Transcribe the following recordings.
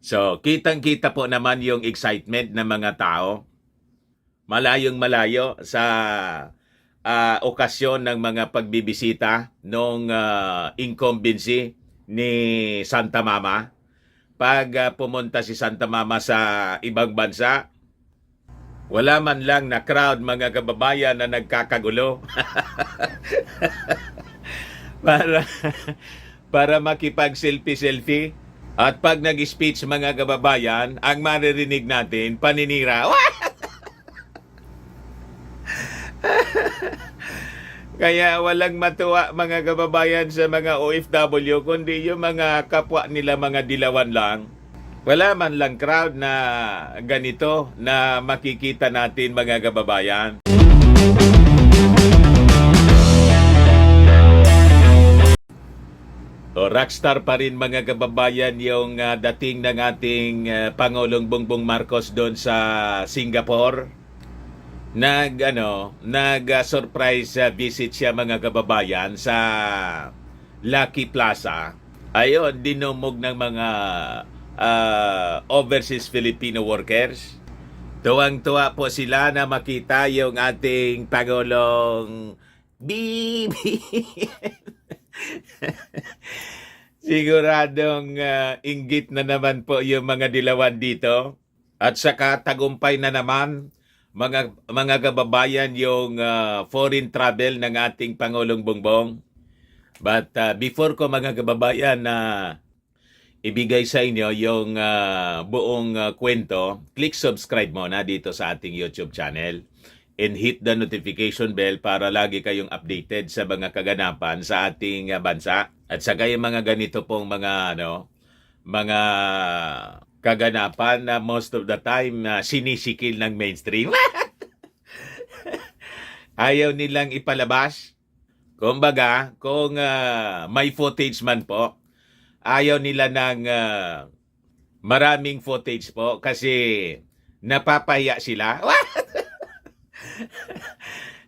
So, kitang-kita po naman yung excitement ng mga tao. Malayong-malayo sa okasyon ng mga pagbibisita nung incumbency ni Santa Mama. Pag pumunta si Santa Mama sa ibang bansa, wala man lang na crowd mga kababayan na nagkakagulo para para makipag-selfie-selfie. At pag nag-speech mga kababayan, ang maririnig natin, paninira. Kaya walang matuwa mga kababayan sa mga OFW, kundi yung mga kapwa nila mga dilawan lang. Wala man lang crowd na ganito na makikita natin mga kababayan. O, rockstar pa rin mga kababayan yung dating ng ating Pangulong Bongbong Marcos doon sa Singapore. Nag-surprise visit siya mga kababayan sa Lucky Plaza. Ayun, dinumog ng mga overseas Filipino workers. Tuwang-tuwa po sila na makita yung ating Pangulong BBM. Siguradong inggit na naman po yung mga dilawan dito. At saka tagumpay na naman mga kababayan yung foreign travel ng ating Pangulong Bongbong. But before ko mga kababayan na ibigay sa inyo yung buong kwento, click subscribe muna dito sa ating YouTube channel and hit the notification bell para lagi kayong updated sa mga kaganapan sa ating bansa. At saka yung mga ganito pong mga kaganapan na most of the time sinisikil ng mainstream. Ayaw nilang ipalabas. Kumbaga, kung may footage man po, ayaw nila ng maraming footage po kasi napapahiya sila.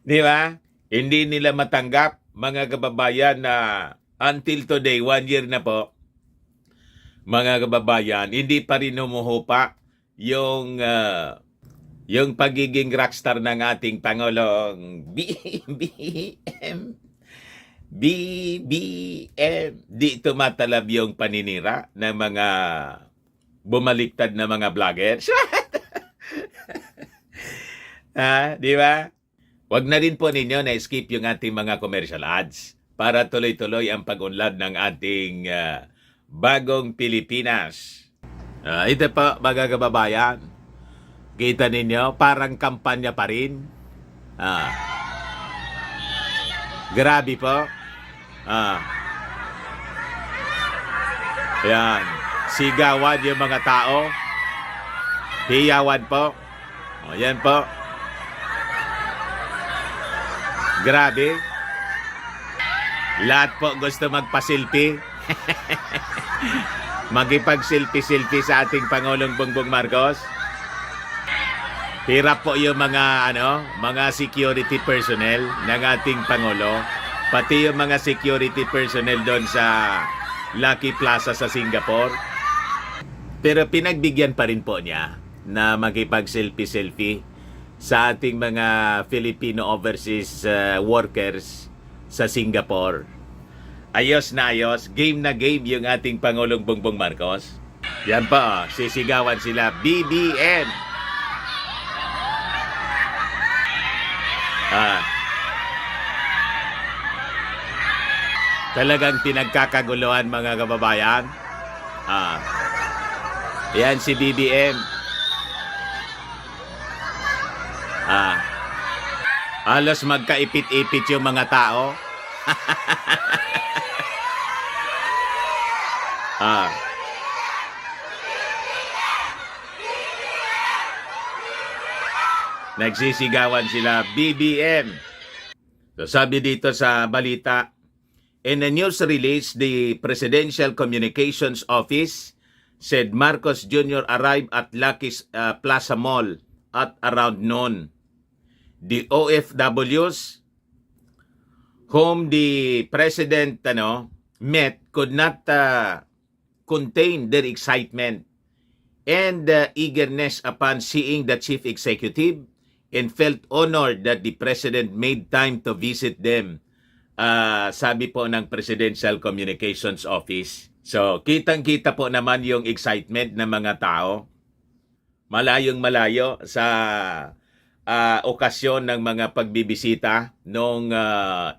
Di ba? Hindi nila matanggap mga kababayan na until today, 1 year na po, mga kababayan, hindi pa rin humuhupa yung pagiging rockstar ng ating Pangulong BBM. Di tumatalab yung paninira ng mga bumaliktad na mga vloggers. Di ba? Wag na rin po ninyo na-skip yung ating mga commercial ads para tuloy-tuloy ang pag-unlad ng ating bagong Pilipinas. Ito po mga kababayan. Kita ninyo, parang kampanya pa rin. Grabe po. Yan. Sigawan yung mga tao. Hiyawan po. Yan po. Grabe. Lahat po gusto magpa-selfie. Magipag-selfie-selfie sa ating Pangulong Bongbong Marcos. Hirap po yung mga security personnel ng ating Pangulo. Pati yung mga security personnel doon sa Lucky Plaza sa Singapore. Pero pinagbigyan pa rin po niya na magipag-selfie-selfie sa ating mga Filipino overseas workers sa Singapore. Ayos na ayos, game na game yung ating Pangulong Bongbong Marcos. Yan pa, sisigawan sila, BBM. Talagang pinagkakaguluhan mga kababayan. Yan si BBM. Halos magkaipit-ipit yung mga tao. Nagsisigawan sila, BBM. So sabi dito sa balita, in a news release, the Presidential Communications Office said Marcos Jr. arrived at Lucky Plaza Mall at around noon. The OFWs whom the President met could not contain their excitement and eagerness upon seeing the chief executive and felt honored that the president made time to visit them. Sabi po ng Presidential Communications Office. So, kitang-kita po naman yung excitement ng mga tao. Malayong-malayo sa okasyon ng mga pagbibisita nung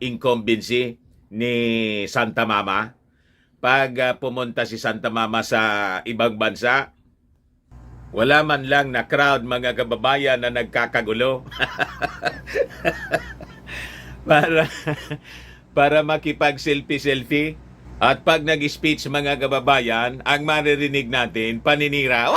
incumbency ni Santa Mama. Pag pumunta si Santa Mama sa ibang bansa, wala man lang na crowd mga kababayan na nagkakagulo para makipag-selfie-selfie. At pag nag-speech mga kababayan, ang maririnig natin, paninira.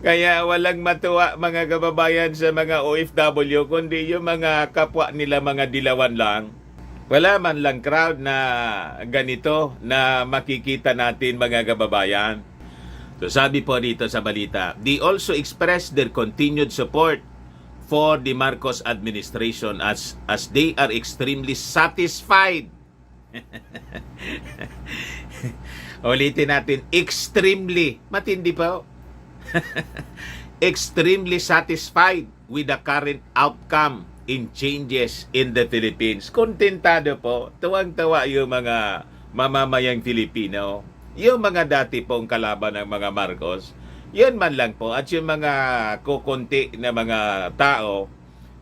Kaya walang matuwa mga kababayan sa mga OFW, kundi yung mga kapwa nila mga dilawan lang. Wala man lang crowd na ganito na makikita natin mga kababayan. So sabi po dito sa balita, they also expressed their continued support for the Marcos administration as they are extremely satisfied. Ulitin natin, extremely, matindi po. Extremely satisfied with the current outcome in changes in the Philippines. Kontentado po, tuwang-tuwa yung mga mamamayang Filipino, yung mga dati pong kalaban ng mga Marcos, yun man lang po. At yung mga kukunti na mga tao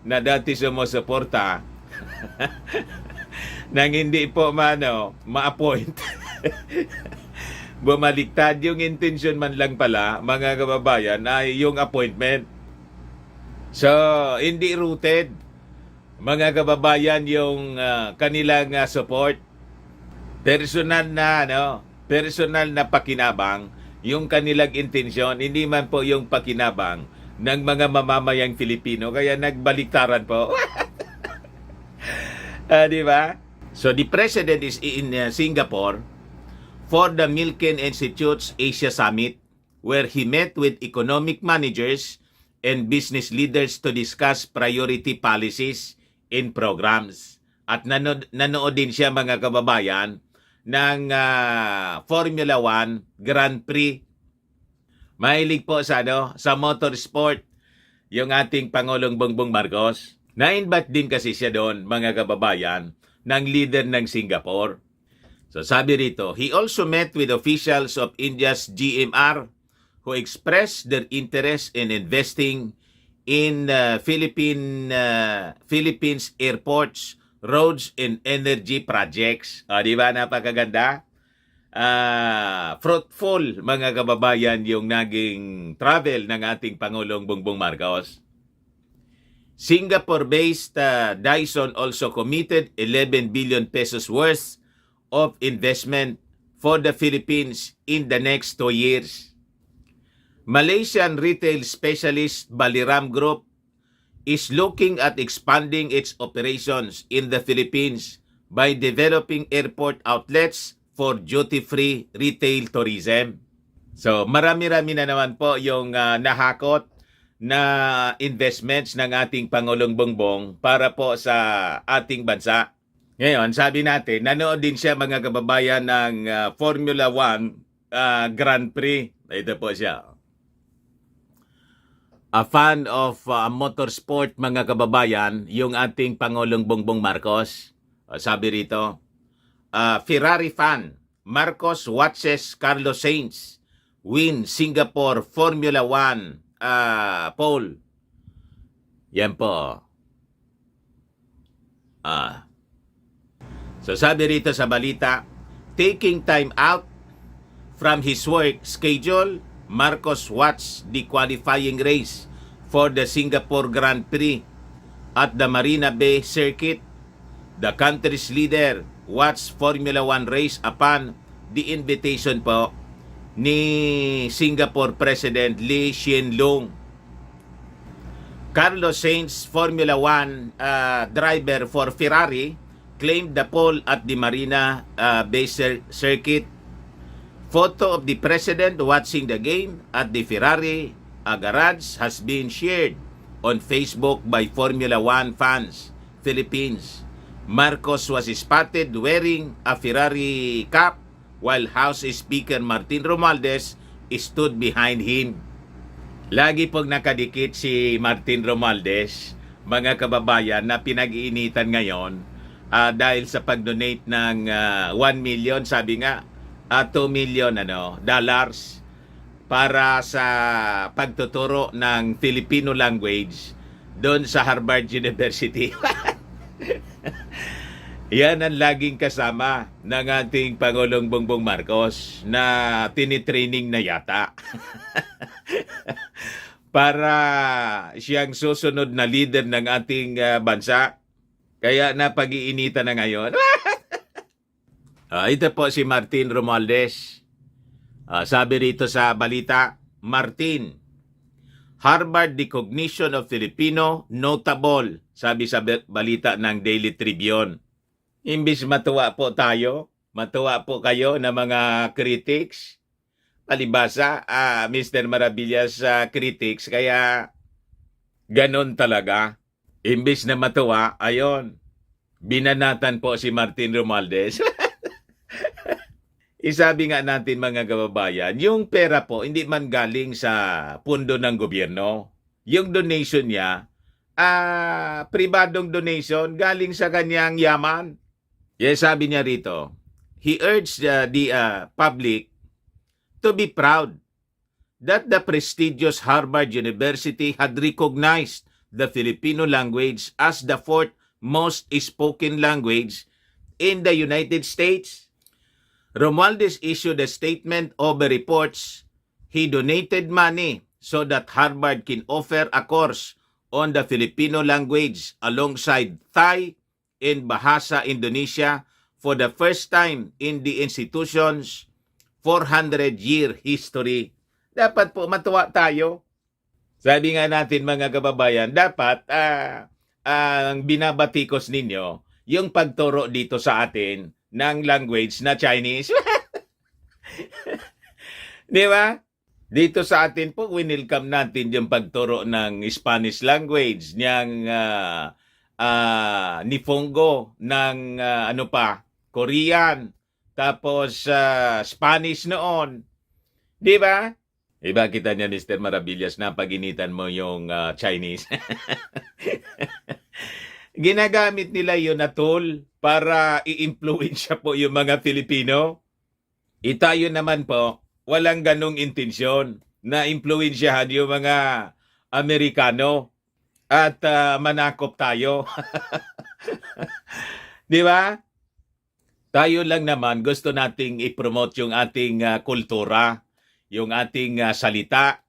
na dati sumusuporta nang hindi po ma-appoint. Bumaliktad yung intention man lang pala, mga kababayan, ay yung appointment. So, hindi rooted, mga kababayan, yung kanilang support. Personal na pakinabang, yung kanilang intensyon, hindi man po yung pakinabang ng mga mamamayang Filipino. Kaya nagbaliktaran po. Di ba? So, the President is in Singapore for the Milken Institute's Asia Summit, where he met with economic managers and business leaders to discuss priority policies and programs. At nanood din siya mga kababayan ng Formula 1 Grand Prix. Mahilig po sa motorsport yung ating Pangulong Bongbong Marcos. Na-invite din kasi siya doon mga kababayan ng leader ng Singapore. So sabi rito, he also met with officials of India's GMR who expressed their interest in investing in Philippines airports, roads, and energy projects. Di ba napakaganda? Fruitful mga kababayan yung naging travel ng ating Pangulong Bongbong Marcos. Singapore-based Dyson also committed 11 billion pesos worth of investment for the Philippines in the next 2 years. Malaysian retail specialist Baliram Group is looking at expanding its operations in the Philippines by developing airport outlets for duty-free retail tourism. So marami-rami na naman po yung nahakot na investments ng ating Pangulong Bongbong para po sa ating bansa. Ngayon, sabi natin, nanood din siya mga kababayan ng Formula 1 Grand Prix. Ito po siya. A fan of motorsport mga kababayan, yung ating Pangulong Bongbong Marcos. Sabi rito, Ferrari fan, Marcos watches Carlos Sainz win Singapore Formula 1 pole. Yan po. So sabi rito sa balita, taking time out from his work schedule, Marcos watched the qualifying race for the Singapore Grand Prix at the Marina Bay Circuit. The country's leader watched Formula 1 race upon the invitation po ni Singapore President Lee Hsien Loong. Carlos Sainz, Formula 1 driver for Ferrari, claimed the pole at the Marina Bay Circuit. Photo of the president watching the game at the Ferrari garage has been shared on Facebook by Formula 1 fans Philippines. Marcos was spotted wearing a Ferrari cap while House Speaker Martin Romualdez stood behind him. Lagi pong nakadikit si Martin Romualdez, mga kababayan, na pinag-iinitan ngayon dahil sa pag-donate ng 1 million, sabi nga, 2 million dollars para sa pagtuturo ng Filipino language doon sa Harvard University. Yan ang laging kasama ng ating Pangulong Bongbong Marcos na tinitraining na yata. Para siyang susunod na leader ng ating bansa. Kaya napag-iinitan na ngayon. Ito po si Martin Romualdez. Sabi rito sa balita, Martin, Harvard Recognition of Filipino Notable, sabi sa balita ng Daily Tribune. Imbis matuwa po tayo, matuwa po kayo na mga critics, palibasa, Mr. Maravillas critics, kaya ganon talaga. Imbis na matuwa, ayon, binanatan po si Martin Romualdez. Isabi nga natin mga kababayan, yung pera po hindi man galing sa pundo ng gobyerno. Yung donation niya, pribadong donation galing sa kanyang yaman. Yes, sabi niya rito, he urged the public to be proud that the prestigious Harvard University had recognized the Filipino language as the fourth most spoken language in the United States. Romualdez issued a statement over reports he donated money so that Harvard can offer a course on the Filipino language alongside Thai and Bahasa Indonesia for the first time in the institution's 400-year history. Dapat po matuwa tayo. Sabi nga natin mga kababayan, dapat ang binabatikos ninyo yung pagturo dito sa atin ng language na Chinese. Di ba? Dito sa atin po, winelcome natin yung pagturo ng Spanish language, niyang Nifongo, ng Korean, tapos Spanish noon. Di ba? Iba kita niya, Mr. Maravillas, na paginitan mo yung Chinese. Ginagamit nila yun na tool para i-influensya po yung mga Filipino. Tayo naman po, walang ganong intensyon na influensyahan yung mga Amerikano at manakop tayo. Di ba? Tayo lang naman gusto nating i-promote yung ating kultura, yung ating salita,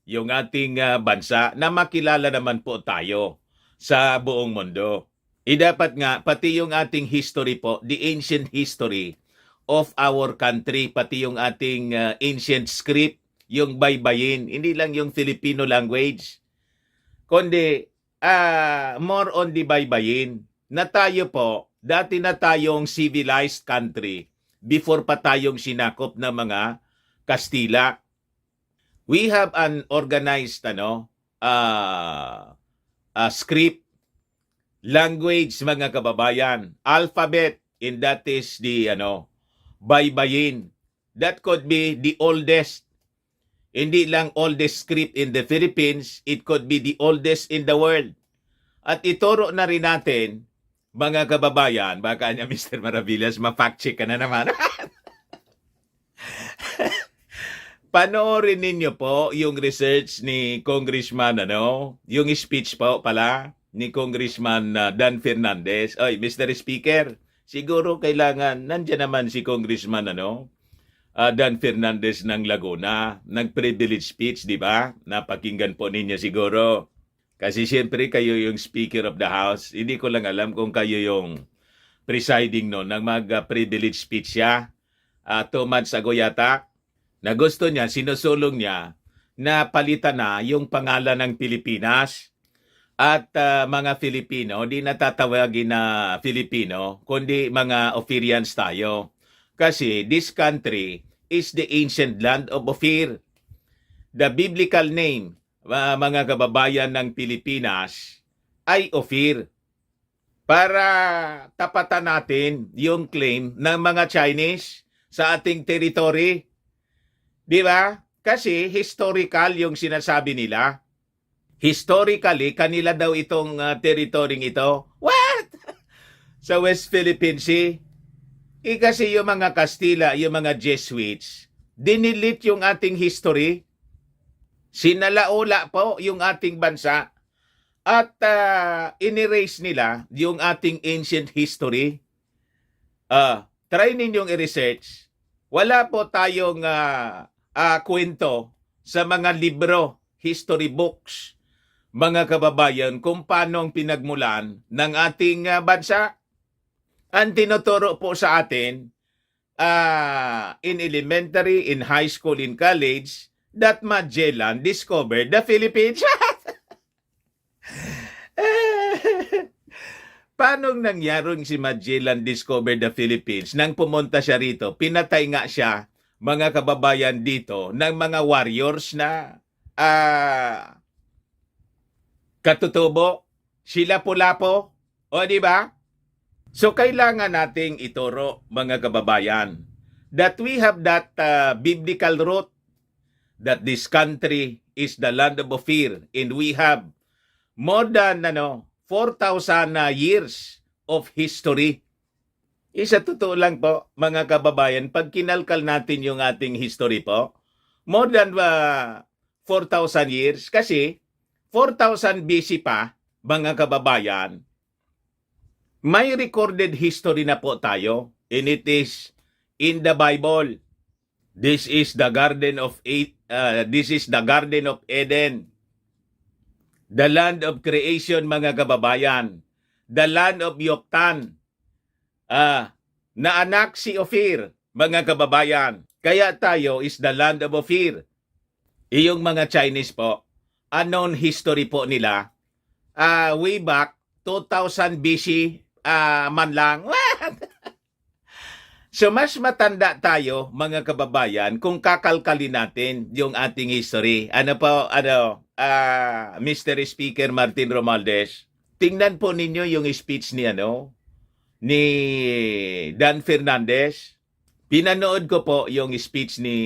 yung ating bansa na makilala naman po tayo sa buong mundo. Dapat nga, pati yung ating history po, the ancient history of our country, pati yung ating ancient script, yung baybayin, hindi lang yung Filipino language, kundi more on the baybayin, na tayo po, dati na tayong civilized country before pa tayong sinakop ng mga Kastila. We have an organized script, language mga kababayan, alphabet, and that is the baybayin. That could be the oldest. Hindi lang oldest script in the Philippines, it could be the oldest in the world. At ituro na rin natin, mga kababayan, baka niya Mr. Maravillas, ma-fact check ka na naman. Panoorin ninyo po yung research ni Congressman, yung speech po pala ni Congressman Dan Fernandez. Oy, Mr. Speaker, siguro kailangan, nandiyan naman si Congressman, Dan Fernandez ng Laguna, nag-privilege speech, di ba? Napakinggan po ninyo siguro. Kasi siyempre kayo yung Speaker of the House. Hindi ko lang alam kung kayo yung presiding no, nang mag-privilege speech siya. 2 months ago yata, na gusto niya, sinusulong niya na palitan na yung pangalan ng Pilipinas at mga Filipino, di natatawagin na Filipino, kundi mga Ophirians tayo. Kasi this country is the ancient land of Ophir. The biblical name, mga kababayan ng Pilipinas, ay Ophir. Para tapatan natin yung claim ng mga Chinese sa ating territory. Di ba? Kasi historical yung sinasabi nila. Historically, kanila daw itong teritoryong ito. What? Sa West Philippine Sea. Kasi yung mga Kastila, yung mga Jesuits, dinilit yung ating history. Sinalaula po yung ating bansa. At in-erase nila yung ating ancient history. Try ninyong i-research. Wala po tayong kwento sa mga libro, history books, mga kababayan, kung paano ang pinagmulan ng ating bansa. Ang tinuturo po sa atin in elementary, in high school, in college, that Magellan discovered the Philippines. Paano nangyaring si Magellan discovered the Philippines? Nang pumunta siya rito, pinatay nga siya, mga kababayan dito, ng mga warriors na katutubo, sila pulapo, o di ba? So kailangan nating ituro, mga kababayan, that we have that biblical root, that this country is the land of Ophir, and we have more than 4,000 years of history. Isa totoo lang po, mga kababayan, pag kinalkal natin yung ating history po, more than 4,000 years, kasi 4,000 BC pa, mga kababayan, may recorded history na po tayo, and it is in the Bible. This is the Garden of Eden. The land of creation, mga kababayan. The land of Yoktan. Na anak si Ophir, mga kababayan. Kaya tayo is the land of Ophir. Iyong mga Chinese po, unknown history po nila, way back 2000 BC man lang. So mas matanda tayo, mga kababayan, kung kakalkalin natin yung ating history. Mr. Speaker Martin Romualdez, tingnan po ninyo yung speech ni Dan Fernandez. Pinanood ko po yung speech ni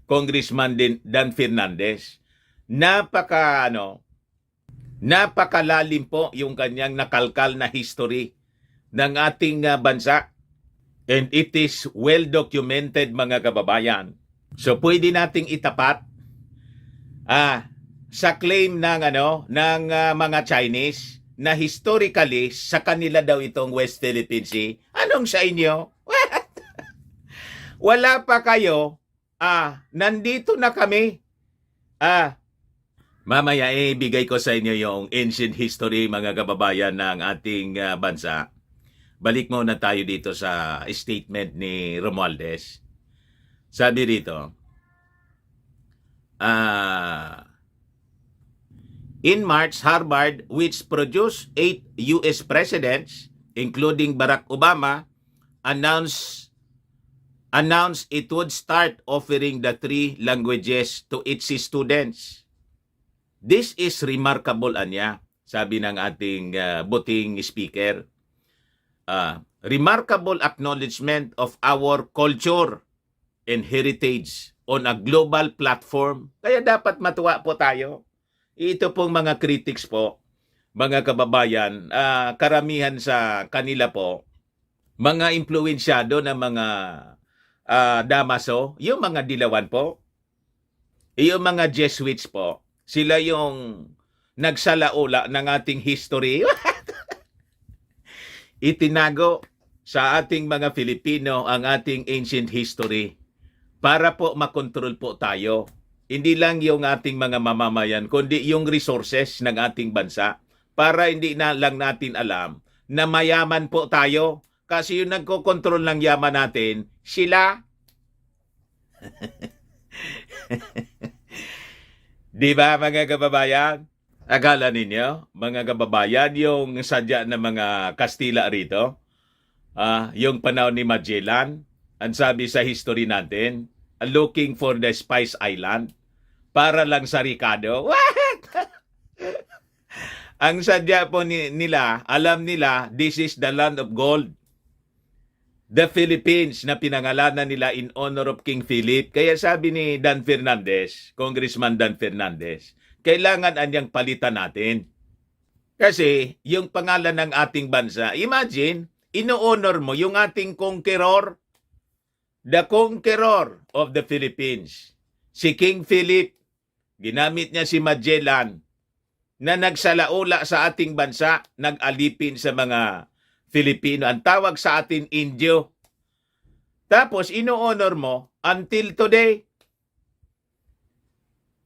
Congressman Dan Fernandez. Napakalalim po yung kanyang nakalkal na history ng ating bansa. And it is well documented, mga kababayan. So pwede nating itapat sa claim ng mga Chinese na historically sa kanila daw itong West Philippine Sea. Anong sa inyo? Wala pa kayo. Nandito na kami. Mamaya bigay ko sa inyo yung ancient history, mga kababayan, ng ating bansa. Balik muna tayo dito sa statement ni Romualdez. Sabi rito, in March, Harvard, which produced 8 U.S. presidents, including Barack Obama, announced it would start offering the 3 languages to its students. This is remarkable, anya, sabi ng ating buting speaker. Remarkable acknowledgement of our culture and heritage on a global platform. Kaya dapat matuwa po tayo. Ito pong mga critics po, mga kababayan, karamihan sa kanila po, mga impluwensyado ng mga Damaso, yung mga Dilawan po, yung mga Jesuits po, sila yung nagsalaula ng ating history. Itinago sa ating mga Filipino ang ating ancient history para po makontrol po tayo. Hindi lang yung ating mga mamamayan, kundi yung resources ng ating bansa para hindi na lang natin alam na mayaman po tayo kasi yung nagkokontrol ng yaman natin, sila. Di ba, mga kababayan? Akala ninyo, mga kababayan, yung sadya ng mga Kastila rito, yung panahon ni Magellan, ang sabi sa history natin, looking for the Spice Island, para lang sa Ricardo. What? Ang sadya po nila, alam nila, this is the land of gold. the Philippines na pinangalanan nila in honor of King Philip. Kaya sabi ni Dan Fernandez, Congressman Dan Fernandez, kailangan anyang palitan natin. Kasi yung pangalan ng ating bansa, imagine, ino-honor mo yung ating conqueror, the conqueror of the Philippines. Si King Philip, ginamit niya si Magellan na nagsalaula sa ating bansa, nag-alipin sa mga Filipino. Ang tawag sa atin, Indio. Tapos, ino-honor mo until today.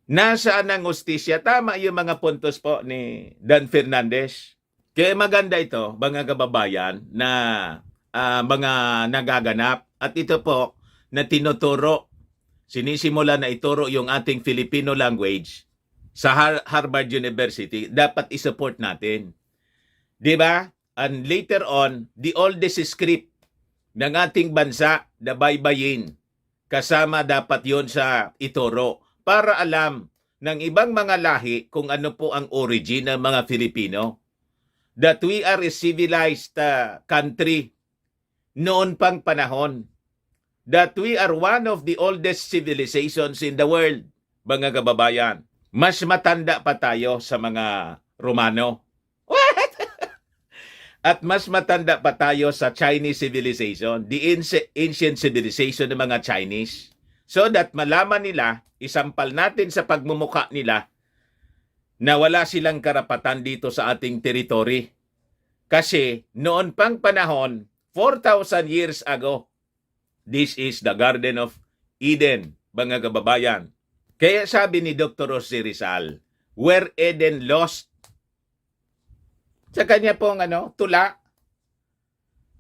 Nasaan ang hustisya? Tama yung mga puntos po ni Dan Fernandez. Kaya maganda ito, mga kababayan, na mga nagaganap. At ito po, na tinuturo, sinisimula na ituro yung ating Filipino language sa Harvard University, dapat isupport natin. Di ba? And later on, the oldest script ng ating bansa, the baybayin, kasama dapat yon sa ituro para alam ng ibang mga lahi kung ano po ang origin ng mga Filipino. That we are a civilized country noon pang panahon. That we are one of the oldest civilizations in the world, mga kababayan. Mas matanda pa tayo sa mga Romano. What? At mas matanda pa tayo sa Chinese civilization, the ancient civilization ng mga Chinese. So that malaman nila, isampal natin sa pagmumukha nila na wala silang karapatan dito sa ating teritoryo. Kasi noon pang panahon, 4,000 years ago, this is the Garden of Eden, mga kababayan. Kaya sabi ni Dr. Jose Rizal, where Eden lost, sa kanya pong tula,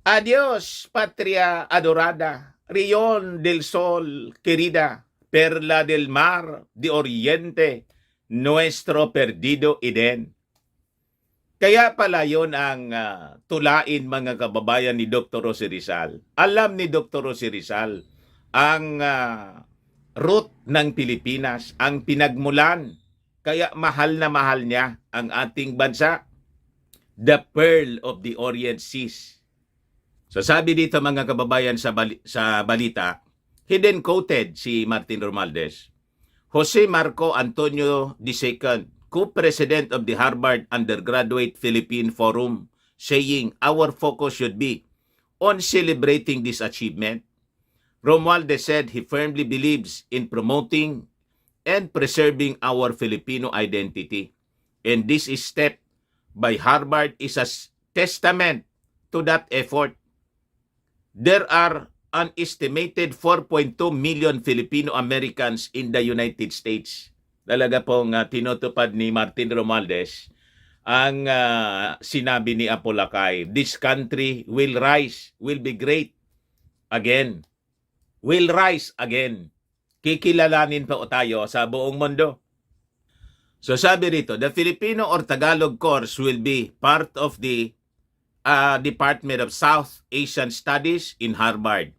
adios, patria adorada, rion del sol querida, perla del mar de oriente, nuestro perdido Eden. Kaya pala yun ang tulain, mga kababayan, ni Dr. Jose Rizal. Alam ni Dr. Jose Rizal ang root ng Pilipinas, ang pinagmulan. Kaya mahal na mahal niya ang ating bansa. The Pearl of the Orient Seas. So sabi dito, mga kababayan, sa balita, hidden quoted si Martin Romualdez, Jose Marco Antonio II, co-president of the Harvard Undergraduate Philippine Forum, saying our focus should be on celebrating this achievement. Romualdez said he firmly believes in promoting and preserving our Filipino identity. And this step by Harvard is a testament to that effort. There are an estimated 4.2 million Filipino Americans in the United States. Talaga pong tinutupad ni Martin Romualdez ang sinabi ni Apolacay. This country will rise, will be great again. Will rise again. Kikilalanin pa tayo sa buong mundo. So sabi rito, the Filipino or Tagalog course will be part of the Department of South Asian Studies in Harvard.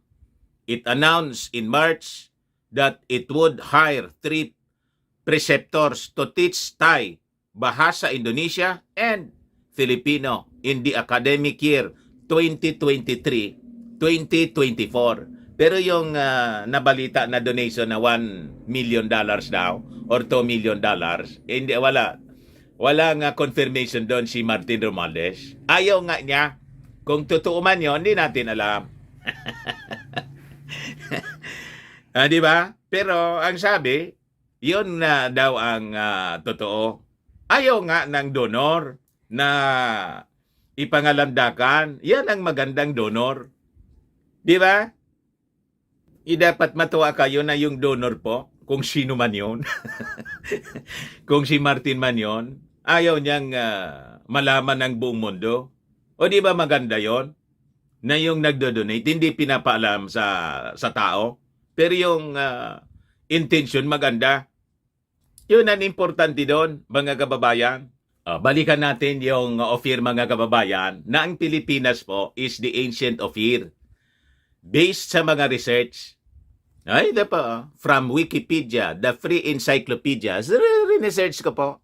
It announced in March that it would hire 3 preceptors to teach Thai, Bahasa Indonesia, and Filipino in the academic year 2023-2024. Pero yung nabalita na donation na $1 million daw or $2 million, hindi, wala nga confirmation doon si Martin Romualdez. Ayaw nga niya. Kung totoo man yun, hindi natin alam. Di ba? Pero ang sabi, yun na daw ang totoo. Ayaw nga ng donor na ipangalandakan. Yan ang magandang donor. Di ba? Dapat matuwa kayo na yung donor po, kung sino man yun, kung si Martin man yun, ayaw niyang malaman ng buong mundo. O di ba maganda yon na yung nagdo-donate, hindi pinapaalam sa tao, pero yung intention maganda. Yun ang importante doon, mga kababayan. Balikan natin yung Ophir, mga kababayan, na ang Pilipinas po is the ancient Ophir. Based sa mga research, ay, from Wikipedia, the free encyclopedia. Research ko po.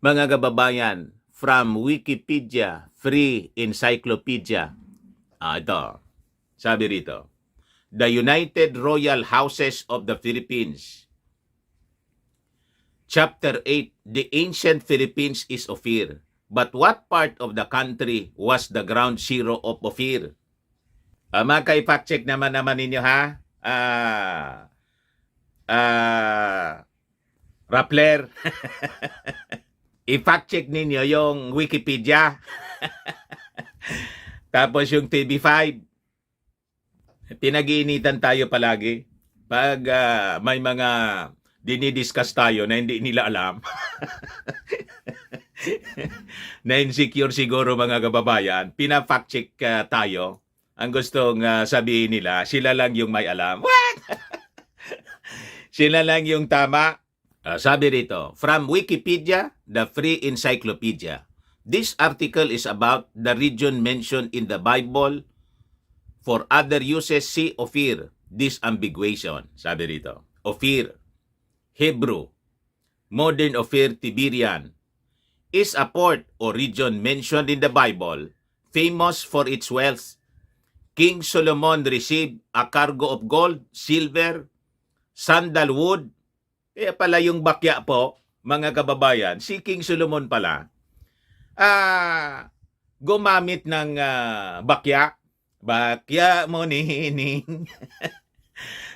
Mga kababayan, from Wikipedia, free encyclopedia. Ito. Sabi rito, the United Royal Houses of the Philippines. Chapter 8, the ancient Philippines is Ophir. But what part of the country was the ground zero of Ophir? Fact check naman ninyo ha. Rappler. I-fact check ninyo yung Wikipedia. Tapos yung TV5. Pinag-iinitan tayo palagi. Pag may mga dinidiscuss tayo na hindi nila alam. Na insecure siguro mga kababayan, pina-fact check tayo. Ang gustong sabihin nila, sila lang yung may alam. What? Sila lang yung tama. Sabi rito, from Wikipedia, the free encyclopedia. This article is about the region mentioned in the Bible. For other uses, see Ophir. Disambiguation. Sabi rito, Ophir, Hebrew, modern Ophir, Tiberian, is a port or region mentioned in the Bible, famous for its wealth. King Solomon received a cargo of gold, silver, sandalwood. Kaya pala yung bakya po, mga kababayan, si King Solomon pala, gumamit ng bakya. Bakya mo nining,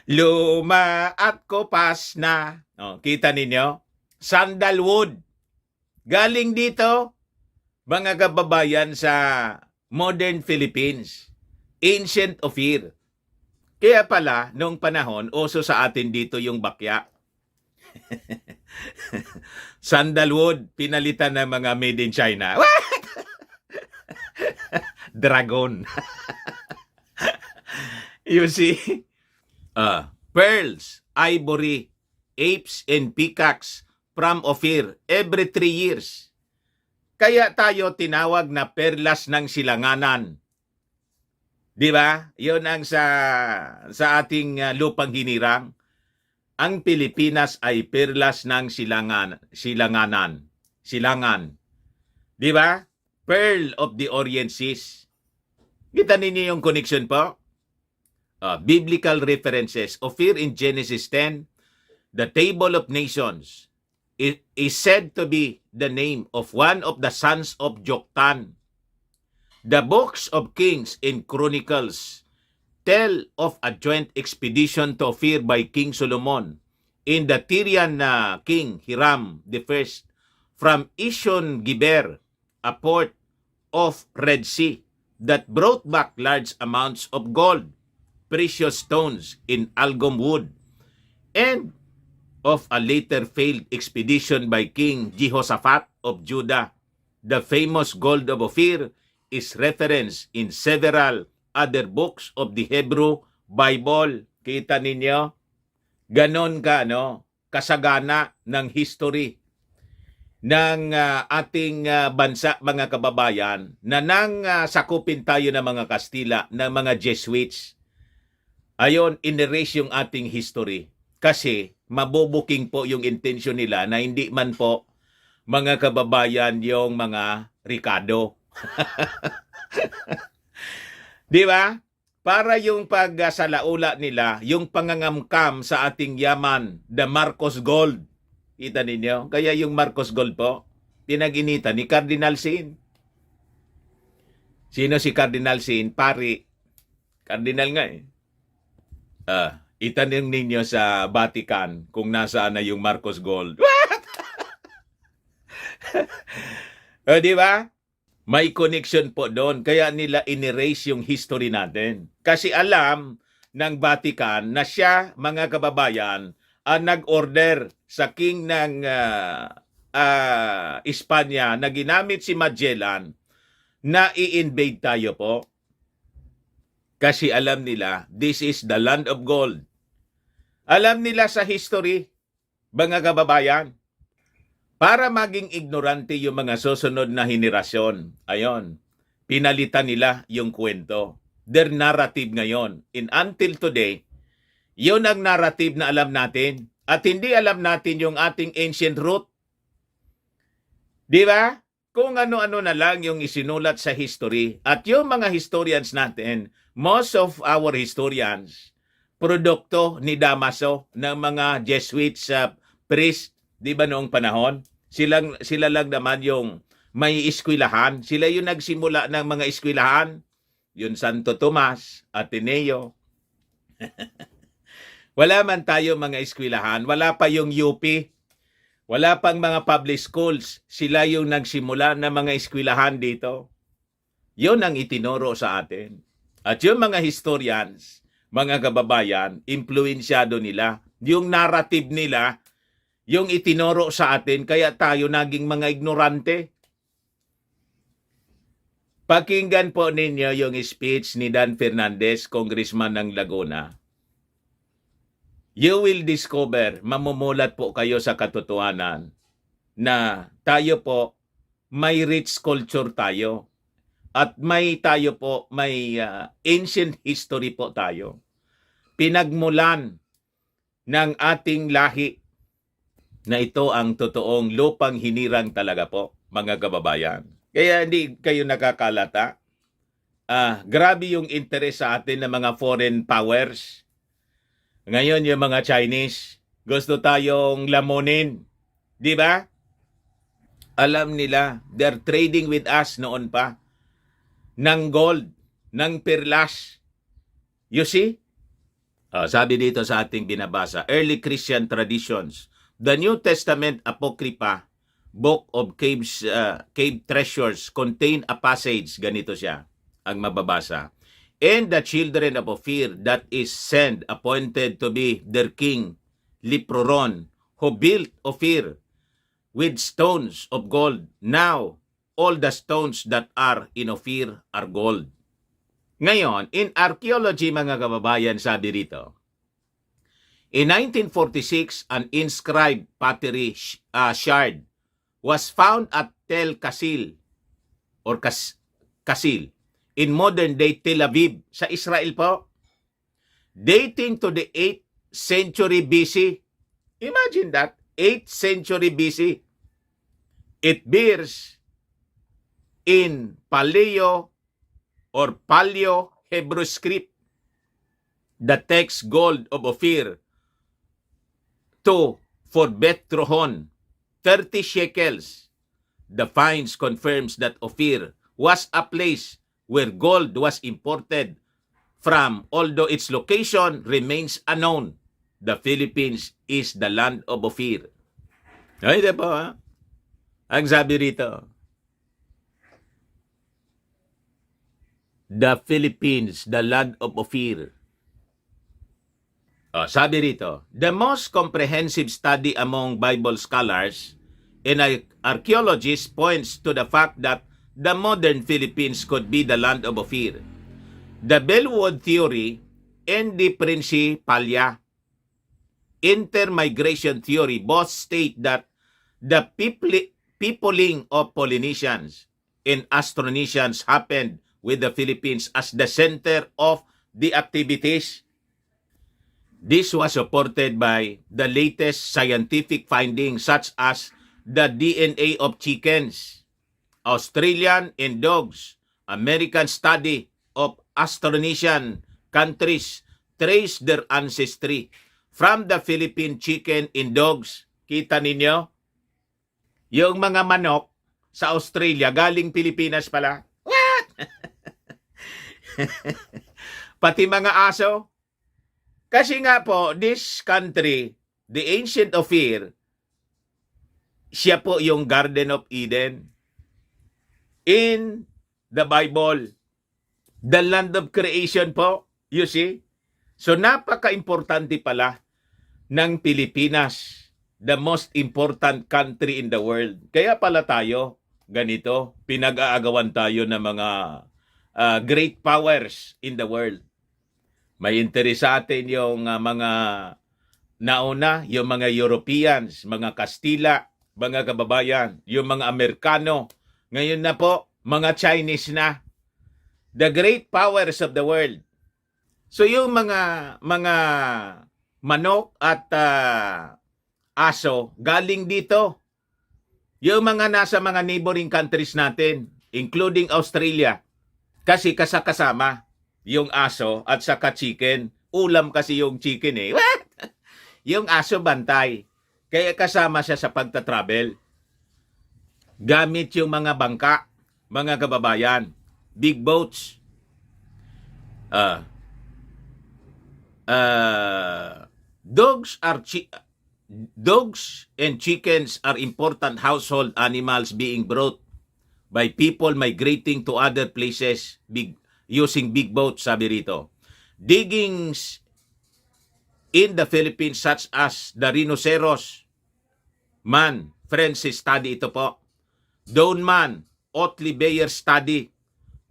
luma at kopas na. Kita ninyo? Sandalwood. Galing dito, mga kababayan, sa modern Philippines. Ancient Ophir. Kaya pala, noong panahon, uso sa atin dito yung bakya. Sandalwood, pinalitan ng mga made in China. Dragon. You see? Pearls, ivory, apes, and peacocks from Ophir every 3 years. Kaya tayo tinawag na perlas ng silanganan. Di ba? Yun ang sa ating lupang hinirang. Ang Pilipinas ay perlas ng silangan. Di ba? Pearl of the Orient Seas. Kita ninyo yung connection po? Biblical references. Ophir in Genesis 10, the Table of Nations, is said to be the name of one of the sons of Joktan. The books of Kings and Chronicles tell of a joint expedition to Ophir by King Solomon in the Tyrian King Hiram I from Ision Giber, a port of Red Sea, that brought back large amounts of gold, precious stones in algum wood, and of a later failed expedition by King Jehoshaphat of Judah. The famous gold of Ophir is referenced in several other books of the Hebrew Bible. Kita ninyo? Ganon kasagana ng history ng ating bansa, mga kababayan, na nang sakupin tayo ng mga Kastila, ng mga Jesuits. Ayon, in-erase yung ating history. Kasi mabubuking po yung intensyon nila na hindi man po, mga kababayan, yung mga Ricardo. Di ba? Para yung pagsalaula nila, yung pangangamkam sa ating yaman, the Marcos Gold. Kita ninyo? Kaya yung Marcos Gold po, pinag-initan ni Cardinal Sin. Sino si Cardinal Sin? Pari. Cardinal nga eh. Itanong ninyo sa Vatican kung nasaan na yung Marcos Gold. What? Di ba? May connection po doon. Kaya nila in-erase yung history natin. Kasi alam ng Vatican na siya, mga kababayan, ang nag-order sa king ng Espanya na ginamit si Magellan na i-invade tayo po. Kasi alam nila, this is the land of gold. Alam nila sa history, mga kababayan, para maging ignorante yung mga susunod na henerasyon. Ayon, pinalitan nila yung kwento. Their narrative ngayon. And until today, yun ang narrative na alam natin. At hindi alam natin yung ating ancient root. Di ba? kung ano-ano na lang yung isinulat sa history. At yung mga historians natin, most of our historians, produkto ni Damaso ng mga Jesuits priest, di ba noong panahon? Sila lang naman yung may eskwelahan. Sila yung nagsimula ng mga eskwelahan. Yung Santo Tomas, Ateneo. Wala man tayo mga eskwelahan. Wala pa yung UP. Wala pang mga public schools. Sila yung nagsimula ng mga eskwelahan dito. Yun ang itinuro sa atin. At yung mga historians, mga kababayan, impluensyado nila. Yung narrative nila, yung itinuro sa atin, kaya tayo naging mga ignorante. Pakinggan po ninyo yung speech ni Dan Fernandez, Congressman ng Laguna. You will discover, mamumulat po kayo sa katotohanan na tayo po, may rich culture tayo. At may ancient history po tayo. Pinagmulan ng ating lahi na ito ang totoong lupang hinirang talaga po, mga kababayan. Kaya hindi kayo nakakalata. Grabe yung interest sa atin ng mga foreign powers. Ngayon yung mga Chinese, gusto tayong lamunin. Di ba? Alam nila, they're trading with us noon pa. Ng gold, ng perlas. You see? Sabi dito sa ating binabasa, early Christian traditions, the New Testament Apocrypha, Book of Cave Treasures, contain a passage, ganito siya, ang mababasa. And the children of Ophir, that is sent, appointed to be their king, Liproron, who built Ophir with stones of gold. Now, all the stones that are in Ophir are gold. Ngayon, in archaeology, mga kababayan, sabi rito, in 1946, an inscribed pottery shard was found at Tel Kasil, or Kasil, in modern-day Tel Aviv, sa Israel po, dating to the 8th century BC. Imagine that, 8th century BC. It bears in Paleo Hebrew script the text gold of Ophir for Beth Trohon, 30 shekels. The finds confirms that Ophir was a place where gold was imported from, although its location remains unknown. The Philippines is the land of Ophir. Ay, di po, ha? Ang sabi rito, the Philippines, the land of Ophir. Sabi rito, the most comprehensive study among Bible scholars and archaeologists points to the fact that the modern Philippines could be the land of Ophir. The Bellwood theory and the Principalia intermigration theory both state that the peopling of Polynesians and Austronesians happened with the Philippines as the center of the activities. This was supported by the latest scientific findings such as the DNA of chickens, Australian and dogs. American study of Austronesian countries trace their ancestry from the Philippine chicken and dogs. Kita ninyo? Yung mga manok sa Australia, galing Pilipinas pala. What? Pati mga aso. Kasi nga po, this country, the ancient Ophir, siya po yung Garden of Eden. In the Bible, the land of creation po, you see? So napaka-importante pala ng Pilipinas, the most important country in the world. Kaya pala tayo, ganito, pinag-aagawan tayo ng mga great powers in the world. May interest sa atin yung mga nauna, yung mga Europeans, mga Kastila, mga kababayan, yung mga Amerikano. Ngayon na po, mga Chinese na. The great powers of the world. So yung mga manok at aso galing dito. Yung mga nasa mga neighboring countries natin, including Australia, kasi kasama yung aso at saka chicken. Ulam kasi yung chicken eh. What? Yung aso bantay. Kaya kasama siya sa pagta-travel. Gamit yung mga bangka, mga kababayan, big boats. Dogs and chickens are important household animals being brought by people migrating to other places using big boats, sabi rito. Diggings in the Philippines such as the rhinoceros man, Francis study ito po. Doneman, Otley Bayer study.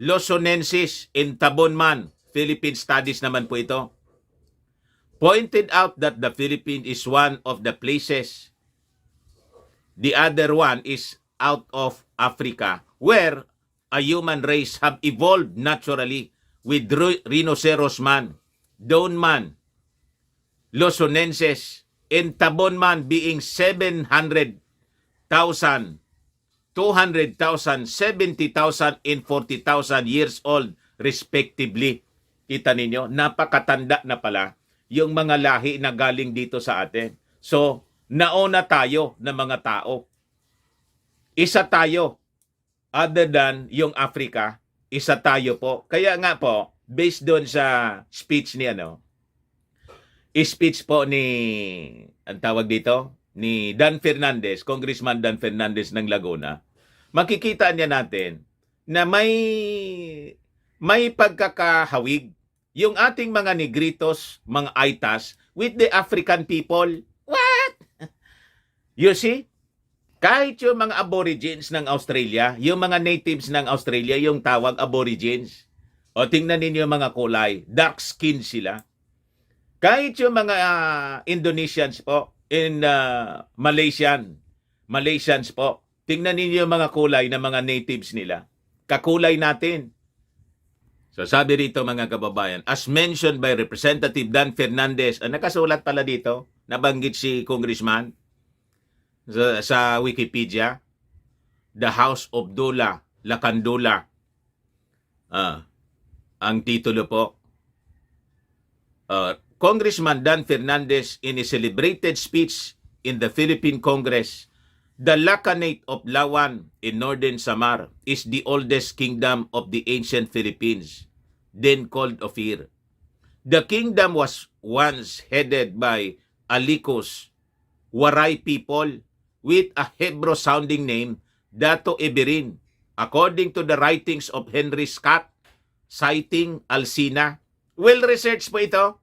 Luzonensis in Tabonman, Philippine studies naman po ito. Pointed out that the Philippines is one of the places. The other one is out of Africa, where a human race have evolved naturally with rhinoceros man, Doneman, Luzonensis, and Tabonman being 700,000, 200,000, 70,000, and 40,000 years old respectively. Kita ninyo, napakatanda na pala yung mga lahi na galing dito sa atin. So, nauna tayo ng mga tao. Isa tayo. Other than yung Africa, isa tayo po. Kaya nga po, based doon sa speech ni speech po ni, ang tawag dito, ni Dan Fernandez, Congressman Dan Fernandez ng Laguna, makikita niya natin na may pagkakahawig yung ating mga Negritos, mga Aitas, with the African people. What? You see? Kahit yung mga aborigines ng Australia, yung mga natives ng Australia, yung tawag aborigines. O tingnan ninyo yung mga kulay, dark skin sila. Kahit yung mga Indonesians po, in Malaysians po, tingnan ninyo yung mga kulay ng mga natives nila. Kakulay natin. So sabi rito mga kababayan, as mentioned by Representative Dan Fernandez, nakasulat pala dito, nabanggit si Congressman sa Wikipedia, The House of Dula, Lacandula. Ang titulo po, Congressman Dan Fernandez in a celebrated speech in the Philippine Congress, the Lacanate of Lawan in Northern Samar is the oldest kingdom of the ancient Philippines, then called Ophir. The kingdom was once headed by Alicos, Waray people, with a Hebrew-sounding name, Dato Eberin, according to the writings of Henry Scott, citing Alcina. Well-researched po ito.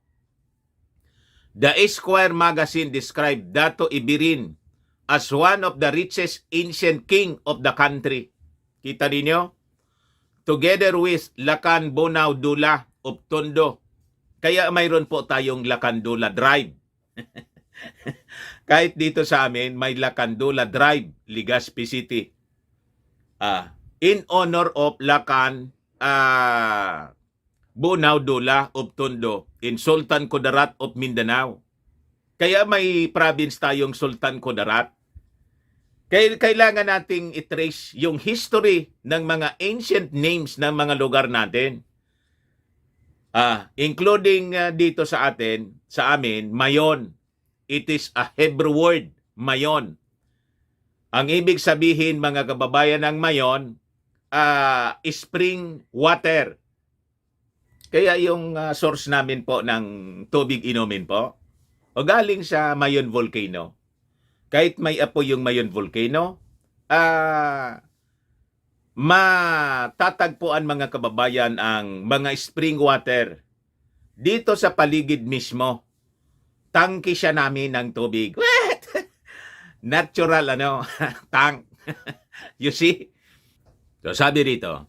The Esquire magazine described Dato Eberin as one of the richest ancient king of the country. Kita ninyo? Together with Lacan Bonao Dula of Tondo. Kaya mayroon po tayong Lacandula Drive. Kahit dito sa amin, may Lacandula Drive, Legazpi City. In honor of Lacan Bonao Dula of Tondo in Sultan Kudarat of Mindanao. Kaya may province tayong Sultan Kudarat. Kailangan nating i-trace yung history ng mga ancient names ng mga lugar natin. Including dito sa amin, Mayon. It is a Hebrew word, Mayon. Ang ibig sabihin, mga kababayan ng Mayon, spring water. Kaya yung source namin po ng tubig inumin po, o galing sa Mayon Volcano. Kahit may apoy yung Mayon Volcano, matatagpuan mga kababayan ang mga spring water dito sa paligid mismo. Tangki siya namin ng tubig. What? Natural tank. You see? So sabi rito,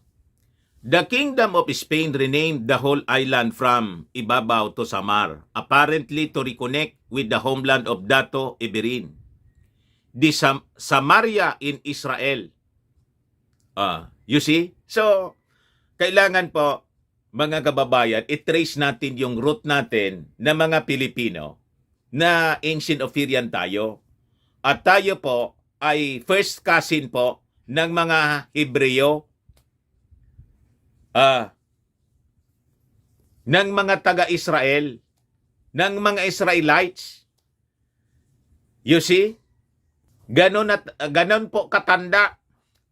the Kingdom of Spain renamed the whole island from Ibabaw to Samar, apparently to reconnect with the homeland of Dato Eberin. The Samaria in Israel. You see? So, kailangan po, mga kababayan, i-trace natin yung root natin na mga Pilipino na ancient Ophirian tayo. At tayo po ay first cousin po ng mga Hebreo, ng mga taga-Israel, ng mga Israelites. You see? Ganon po katanda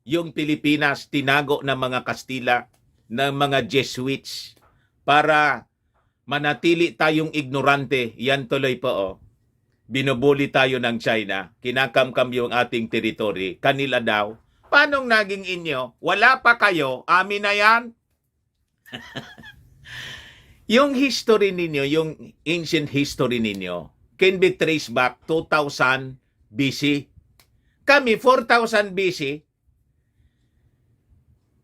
yung Pilipinas, tinago ng mga Kastila, ng mga Jesuits, para manatili tayong ignorante. Yan tuloy po, oh. Binubuli tayo ng China, kinakamkam yung ating teritoryo. Kanila daw, paanong naging inyo? Wala pa kayo, amin na yan. Yung history ninyo, yung ancient history ninyo, can be traced back 2000 BC. Kami, 4000 BC.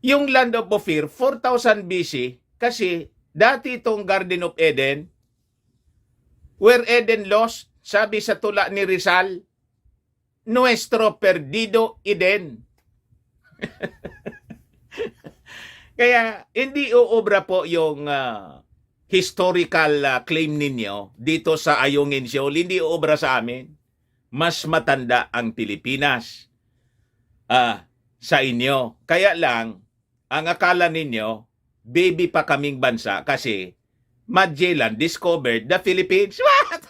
Yung Land of Ophir, 4000 BC, kasi dati itong Garden of Eden, where Eden lost, sabi sa tula ni Rizal, nuestro perdido Eden. Kaya hindi uobra po yung historical claim ninyo dito sa Ayungin Shoal, hindi uobra sa amin. Mas matanda ang Pilipinas sa inyo. Kaya lang, ang akala ninyo, baby pa kaming bansa kasi Magellan discovered the Philippines. What?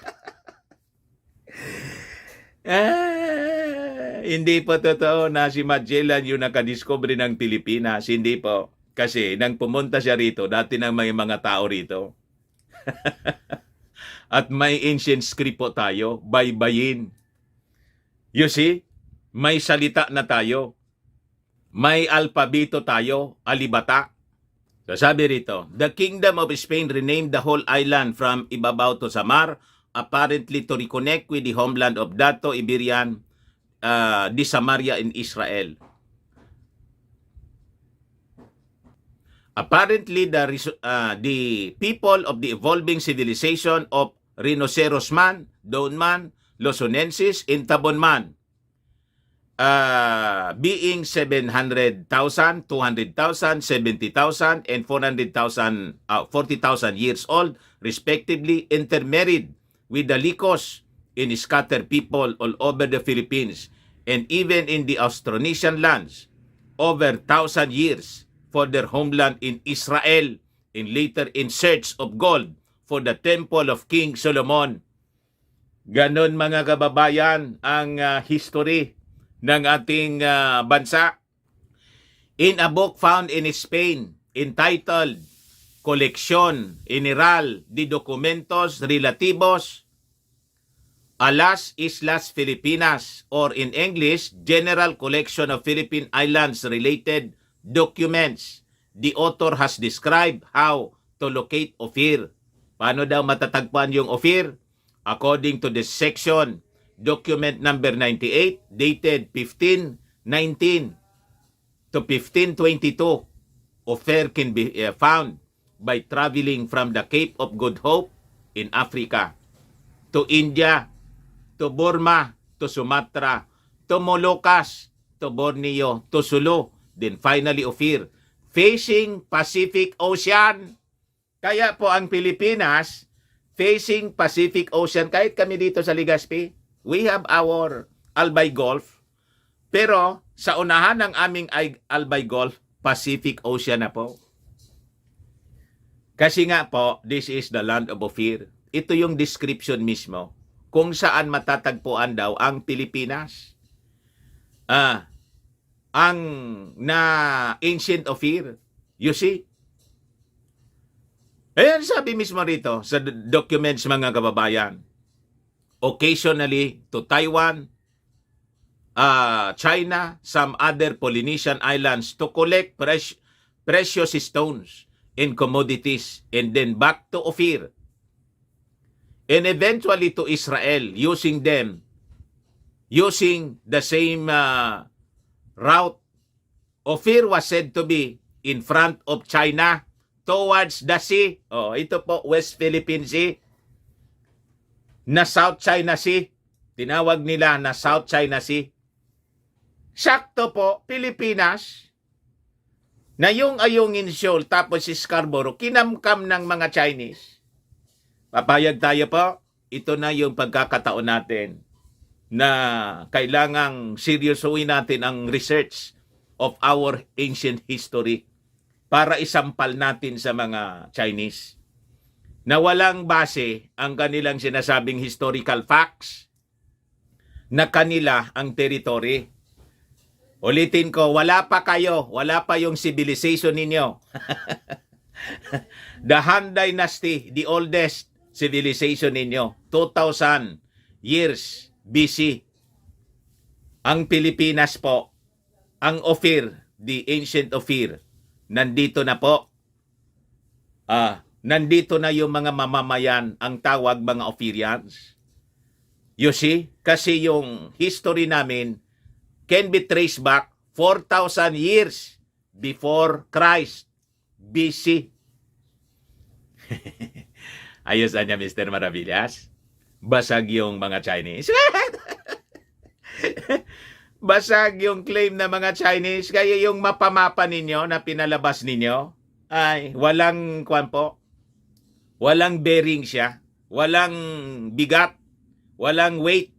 Hindi po totoo na si Magellan yung nakadiscovery ng Pilipinas. Hindi po. Kasi nang pumunta siya rito, dati nang may mga tao rito. At may ancient script po tayo, baybayin. You see? May salita na tayo. May alpabito tayo, alibata. So sabi rito, the Kingdom of Spain renamed the whole island from Ibabaw to Samar, apparently to reconnect with the homeland of Dato Iberian, di Samaria in Israel. Apparently, the people of the evolving civilization of Rhinoceros Man, Don Man, Luzonensis, Intabon Man, being 700,000, 200,000, 70,000, and 400,000, 40,000 years old, respectively, intermarried with the Licos in scattered people all over the Philippines and even in the Austronesian lands, over 1,000 years for their homeland in Israel, and later in search of gold for the temple of King Solomon. Ganon mga kababayan ang history ng ating bansa. In a book found in Spain entitled Colección General de Documentos Relativos a las Islas Filipinas, or in English, General Collection of Philippine Islands Related Documents, the author has described how to locate Ophir. Paano daw matatagpuan yung Ophir? According to this section, document number 98, dated 1519 to 1522, Ophir can be found by traveling from the Cape of Good Hope in Africa to India, to Burma, to Sumatra, to Moluccas, to Borneo, to Sulu, then finally Ophir, facing Pacific Ocean. Kaya po ang Pilipinas, facing Pacific Ocean. Kahit kami dito sa Legazpi, we have our Albay Gulf. Pero sa unahan ng aming Albay Gulf, Pacific Ocean na po. Kasi nga po, this is the land of Ophir. Ito yung description mismo kung saan matatagpuan daw ang Pilipinas. Ang na ancient Ophir. You see? Ayan, sabi mismo rito sa documents mga kababayan. Occasionally to Taiwan, China, some other Polynesian islands to collect precious stones and commodities, and then back to Ophir. And eventually to Israel, using the same route. Ophir was said to be in front of China towards the sea. Oh, ito po, West Philippine Sea. Na South China Sea. Tinawag nila na South China Sea. Sakto po, Pilipinas, na yung Ayungin Shoal tapos si Scarborough, kinamkam ng mga Chinese. Papayag tayo po, ito na yung pagkakataon natin na kailangang seryosohin natin ang research of our ancient history para isampal natin sa mga Chinese na walang base ang kanilang sinasabing historical facts na kanila ang territory. Ulitin ko, wala pa kayo, wala pa yung civilization ninyo. The Han Dynasty, the oldest civilization ninyo, 2,000 years BC. Ang Pilipinas po, ang Ophir, the ancient Ophir, nandito na po. Nandito na yung mga mamamayan, ang tawag mga Ophirians. You see? Kasi yung history namin can be traced back 4,000 years before Christ, BC. Ayos niya, Mr. Maravillas. Basag yung mga Chinese. Basag yung claim ng mga Chinese. Kaya yung mapamapa ninyo na pinalabas ninyo, ay walang po. Walang bearing siya. Walang bigat. Walang weight.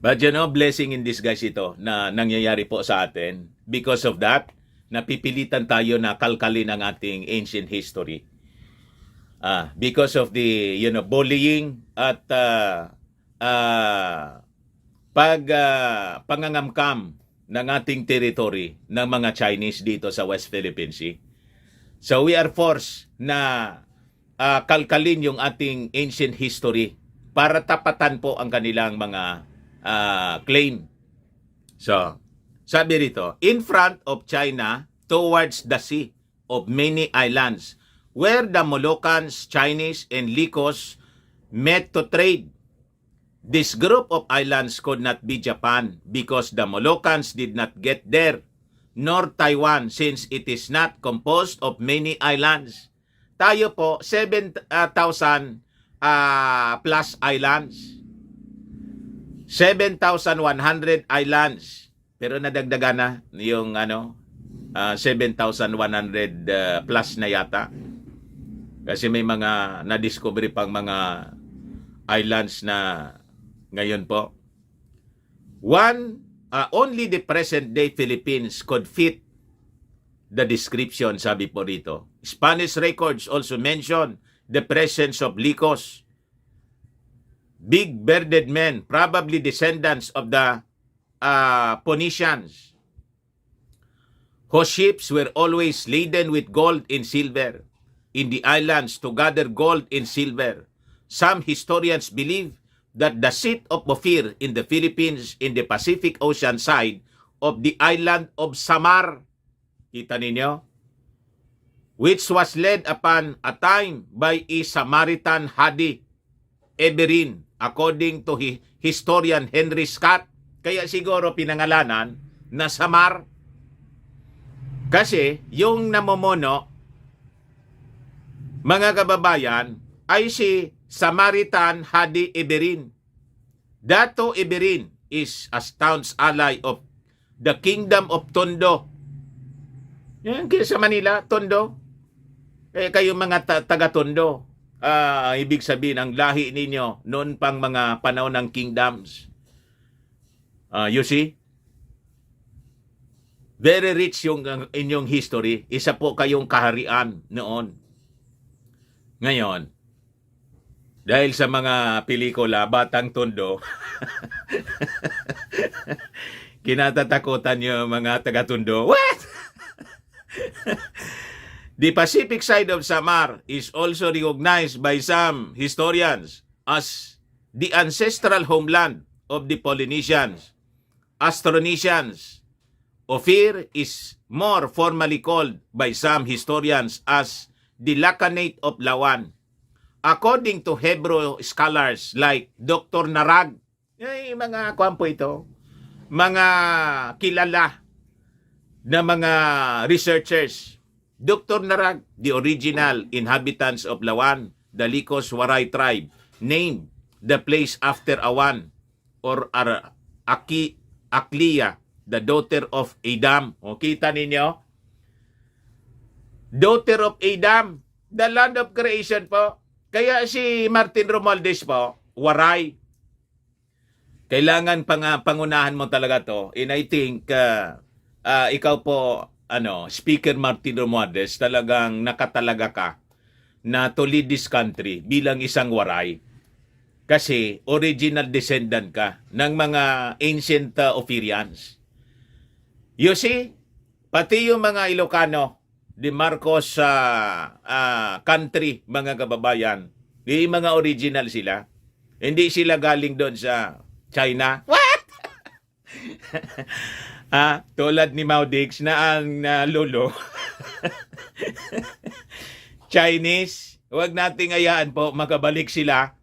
But you know, blessing in disguise ito na nangyayari po sa atin. Because of that, napipilitan tayo na kalkalin ang ating ancient history. Because of the, bullying at pangangamkam ng ating territory ng mga Chinese dito sa West Philippine Sea. So we are forced na kalkalin yung ating ancient history para tapatan po ang kanilang mga claim. So, sabi rito, in front of China, towards the sea of many islands, where the Moluccans, Chinese, and Licos met to trade. This group of islands could not be Japan because the Moluccans did not get there, nor Taiwan since it is not composed of many islands. Tayo po, 7,000 plus islands. 7,100 islands. Pero nadagdagan na yung 7,100 plus na yata. Kasi may mga na-discover pang mga islands na ngayon po. Only the present-day Philippines could fit the description, sabi po rito. Spanish records also mention the presence of Licos, big bearded men, probably descendants of the Phoenicians, whose ships were always laden with gold and silver in the islands to gather gold and silver. Some historians believe that the seat of Ophir in the Philippines in the Pacific Ocean side of the island of Samar, kita ninyo, which was led upon a time by a Samaritan Hadi Eberin, according to historian Henry Scott. Kaya siguro pinangalanan na Samar. Kasi yung namumuno, mga kababayan, ay si Samaritan Hadi Eberin. Dato Eberin is a staunch ally of the Kingdom of Tondo. Yan, sa Manila, Tondo. Kayong mga taga-Tondo, ibig sabihin, ang lahi ninyo noon pang mga panahon ng kingdoms. You see? Very rich yung inyong history. Isa po kayong kaharian noon. Ngayon, dahil sa mga pelikula, Batang Tondo, kinatatakutan yung mga taga-Tondo. What? The Pacific side of Samar is also recognized by some historians as the ancestral homeland of the Polynesians, Austronesians. Ophir is more formally called by some historians as the Lacanate of Lawan. According to Hebrew scholars like Dr. Narag, mga kwampo ito, mga kilala na mga researchers, Dr. Narag, the original inhabitants of Lawan, the Licos Waray tribe, named the place after Awan or Aklia, the daughter of Adam. O, kita ninyo? Daughter of Adam, the land of creation po. Kaya si Martin Romualdez po, Waray. Kailangan pangunahan mo talaga to. And I think ikaw po, Speaker Martin Romualdez, talagang nakatalaga ka na to lead this country bilang isang waray. Kasi original descendant ka ng mga ancient Ophirians. You see, pati yung mga Ilocano, di Marcos country, mga kababayan, yung mga original sila. Hindi sila galing doon sa China. What? Tulad ni Mao Diggs na ang lolo. Chinese, huwag nating ayaan po makabalik sila.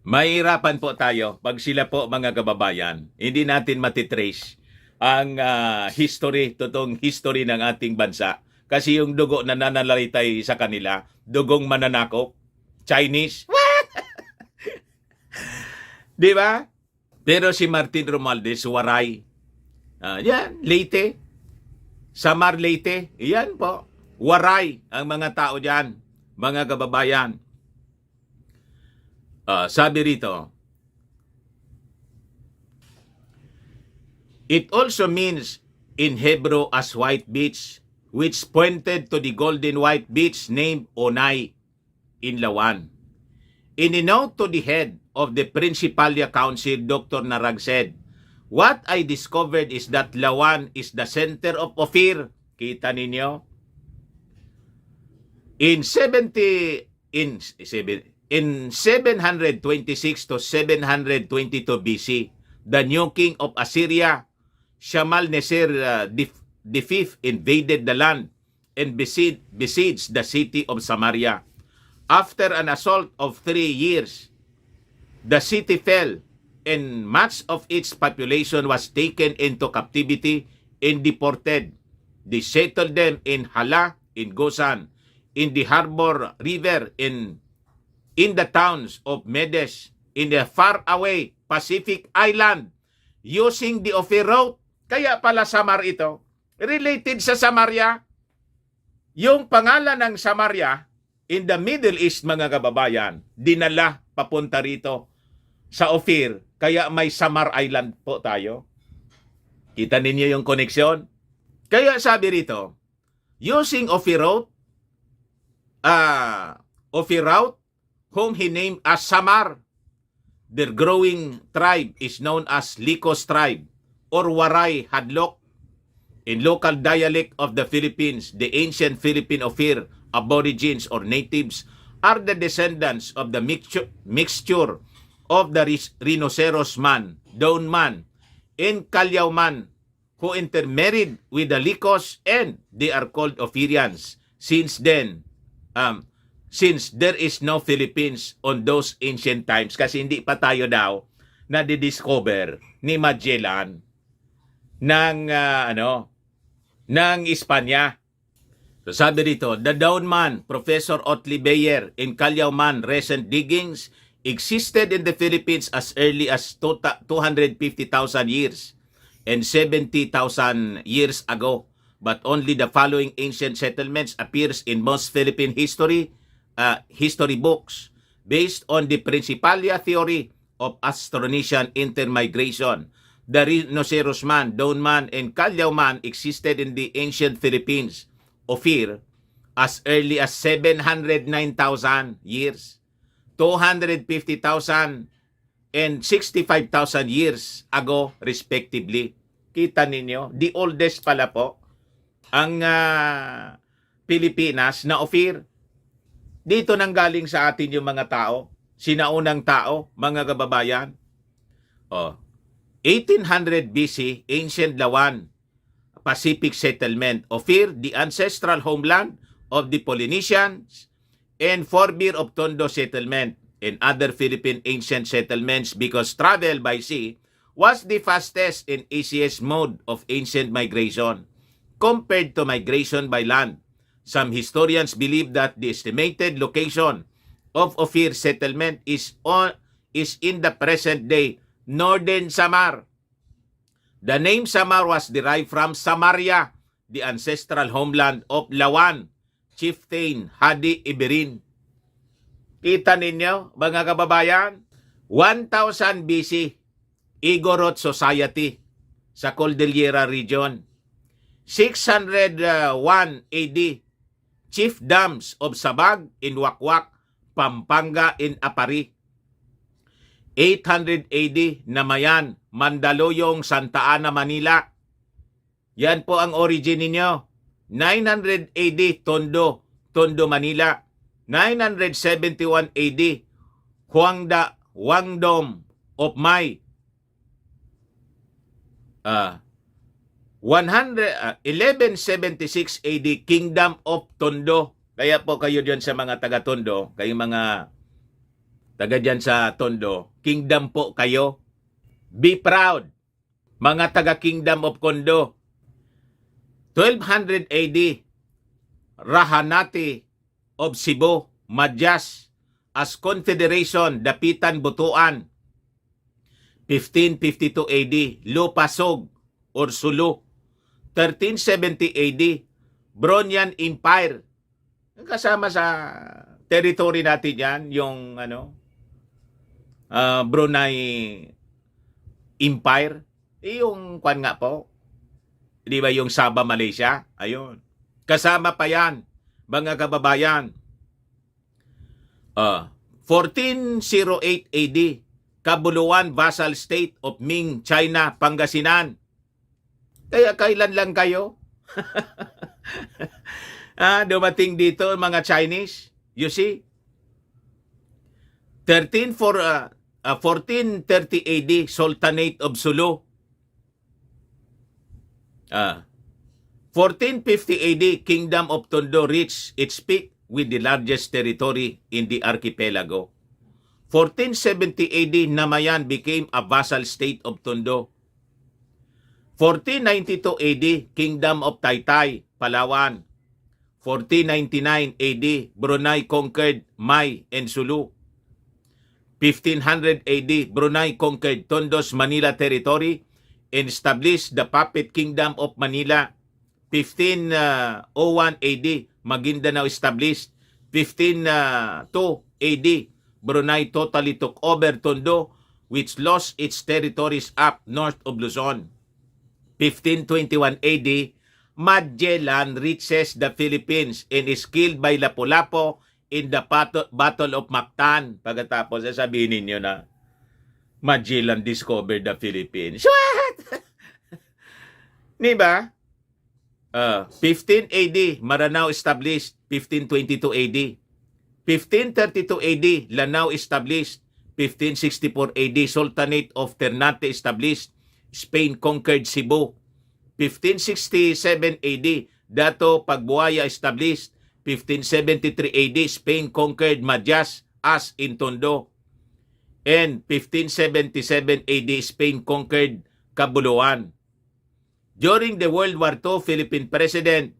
Mahirapan po tayo pag sila po mga kababayan. Hindi natin matitrace ang totoong history ng ating bansa. Kasi yung dugo na nananalitay sa kanila, dugong mananakop, Chinese. Di ba? Pero si Martin Romualdez, waray. Yan, Leyte. Samar Leyte. Yan po. Waray ang mga tao dyan, mga kababayan. Sabi rito, it also means in Hebrew as white beach, which pointed to the golden white beach named Onay in Lawan. In a note to the head of the Principalia Council, Dr. Narag said, what I discovered is that Lawan is the center of Ophir. Kita ninyo? In 726 to 722 BC, the new king of Assyria, Shalmaneser the fifth, invaded the land and besieged the city of Samaria. After an assault of 3 years, the city fell, and much of its population was taken into captivity and deported. They settled them in Hala, in Gozan, in the Harbor River, in the towns of Medes, in the faraway Pacific Island, using the Ophir route. Kaya pala Samar ito, related sa Samaria. Yung pangalan ng Samaria, in the Middle East, mga kababayan, dinala papunta rito sa Ophir, kaya may Samar Island po tayo. Kita ninyo yung koneksyon? Kaya sabi rito, using Ophir route, whom he named as Samar. Their growing tribe is known as Licos tribe or Waray Hadlok. In local dialect of the Philippines, the ancient Philippine Ophir aborigines or natives are the descendants of the mixture of the rhinoceros man, Daun man, and Kalyaw man, who intermarried with the Licos, and they are called Ophirians. Since there is no Philippines on those ancient times, kasi hindi pa tayo daw na didiscover ni Magellan ng Espanya. So sabi dito, the Daun man, Professor Otley Beyer, and Kalyaw man recent diggings existed in the Philippines as early as 250,000 years and 70,000 years ago. But only the following ancient settlements appears in most Philippine history books based on the Principalia theory of Austronesian intermigration. The rhinoceros man, Daun man, and Kalyaw man existed in the ancient Philippines, Ophir, as early as 709,000 years, 250,000 and 65,000 years ago respectively. Kita ninyo, the oldest pala po ang Pilipinas na Ophir. Dito nang galing sa atin yung mga tao, sinaunang tao, mga kababayan. 1800 BC, ancient Lawan, Pacific settlement. Ophir, the ancestral homeland of the Polynesians, and forebear of Tondo settlement and other Philippine ancient settlements, because travel by sea was the fastest and easiest mode of ancient migration compared to migration by land. Some historians believe that the estimated location of Ophir settlement is in the present day northern Samar. The name Samar was derived from Samaria, the ancestral homeland of Lawan, chieftain Hadi Iberin. Kita ninyo, mga kababayan, 1000 BC, Igorot Society sa Cordillera Region. 601 AD, Chief Dams of Sabag in Wakwak, Pampanga in Apari. 800 AD, Namayan, Mandaluyong, Santa Ana, Manila. Yan po ang origin ninyo. 900 AD, Tondo, Manila. 971 AD, Wangdom of Mai. 1176 AD, Kingdom of Tondo. Kaya po kayo diyan sa mga taga-Tondo, kayo mga taga diyan sa Tondo, Kingdom po kayo. Be proud, mga taga-Kingdom of Tondo. 1200 AD, Rahanati of Cebu, Madyas, as Confederation, Dapitan, Butuan. 1552 AD, Lupasog or Sulu. 1370 AD, Bronian Empire. Kasama sa territory natin yan, yung Brunei Empire. Yung kwan nga po, di ba yung Sabah, Malaysia? Ayun. Kasama pa yan, mga kababayan. 1408 AD, Kabuluan Vassal State of Ming, China, Pangasinan. Kaya kailan lang kayo? Dumating dito mga Chinese. You see? 1430 AD, Sultanate of Sulu. 1450 AD, Kingdom of Tondo reached its peak with the largest territory in the archipelago. 1470 AD, Namayan became a vassal state of Tondo. 1492 AD, Kingdom of Taytay, Palawan. 1499 AD, Brunei conquered Mai and Sulu. 1500 AD, Brunei conquered Tondo's Manila territory and established the Puppet Kingdom of Manila. 1501 AD, Maguindanao established. 1502 AD, Brunei totally took over Tondo, which lost its territories up north of Luzon. 1521 AD, Magellan reaches the Philippines and is killed by Lapu-Lapu in the Battle of Mactan. Pagkatapos, sabihin ninyo na Magellan discovered the Philippines. What? Diba? 15 AD, Maranao established. 1522 AD. 1532 AD, Lanao established. 1564 AD, Sultanate of Ternate established. Spain conquered Cebu. 1567 AD, Dato Pagbuaya established. 1573 AD, Spain conquered Madyas as in Tondo. And 1577 AD, Spain conquered Kabuluan. During the World War II, Philippine President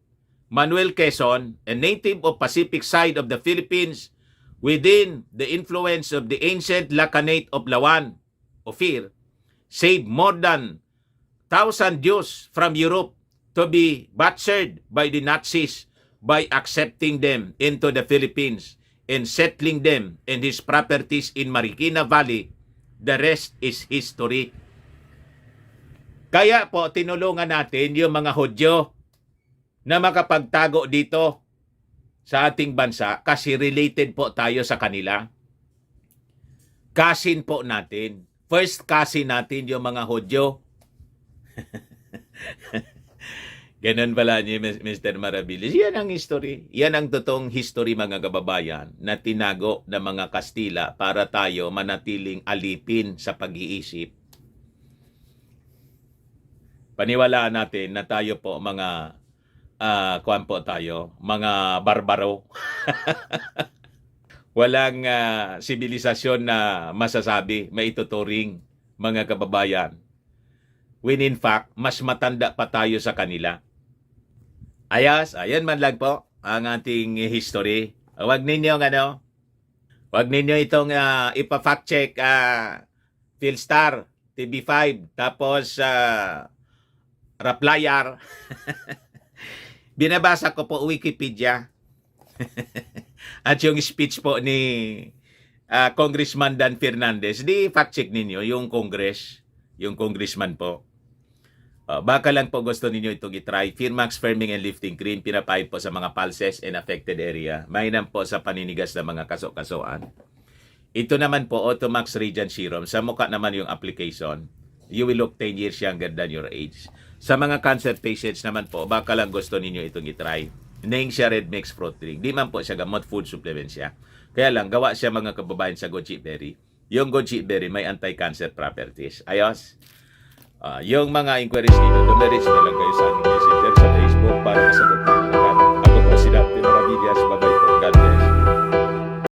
Manuel Quezon, a native of Pacific side of the Philippines, within the influence of the ancient Lacanate of Lawan, Ophir, saved more than 1,000 Jews from Europe to be butchered by the Nazis by accepting them into the Philippines and settling them and his properties in Marikina Valley. The rest is history. Kaya po, tinulungan natin yung mga Hudyo na makapagtago dito sa ating bansa kasi related po tayo sa kanila. Cousin po natin. First cousin natin yung mga Hudyo. Ganun pala niyo, Mr. Marabilis. Yan ang history. Yan ang totoong history, mga kababayan, na tinago ng mga Kastila para tayo manatiling alipin sa pag-iisip. Paniwalaan natin na tayo po mga mga barbaro. Walang sibilisasyon na masasabi, maituturing, mga kababayan. When in fact, mas matanda pa tayo sa kanila. Ayan man lang po ang ating history. Huwag ninyo itong ipa-fact check Philstar, TV5, tapos Raplayar. Binabasa ko po Wikipedia. At yung speech po ni Congressman Dan Fernandez, di fact check ninyo yung Congress. yung congressman po. Baka lang po gusto ninyo itong itry. Firmax Firming and Lifting Cream, pinapahid po sa mga pulses and affected area. Mainam po sa paninigas ng mga kaso-kasuan. Ito naman po, Automax Radiant Serum. Sa mukha naman yung application. You will look 10 years younger than your age. Sa mga cancer patients naman po, baka lang gusto ninyo itong itry. Naing siya Red Mix Fruit Drink. Di man po siya gamot, food supplement siya. Kaya lang, gawa siya mga kababayan sa goji berry. Yung goji berry may anti-cancer properties. Ayos? Yung mga inquiries dito, dumiretso na lang kayo sa aming messenger sa Facebook para masagot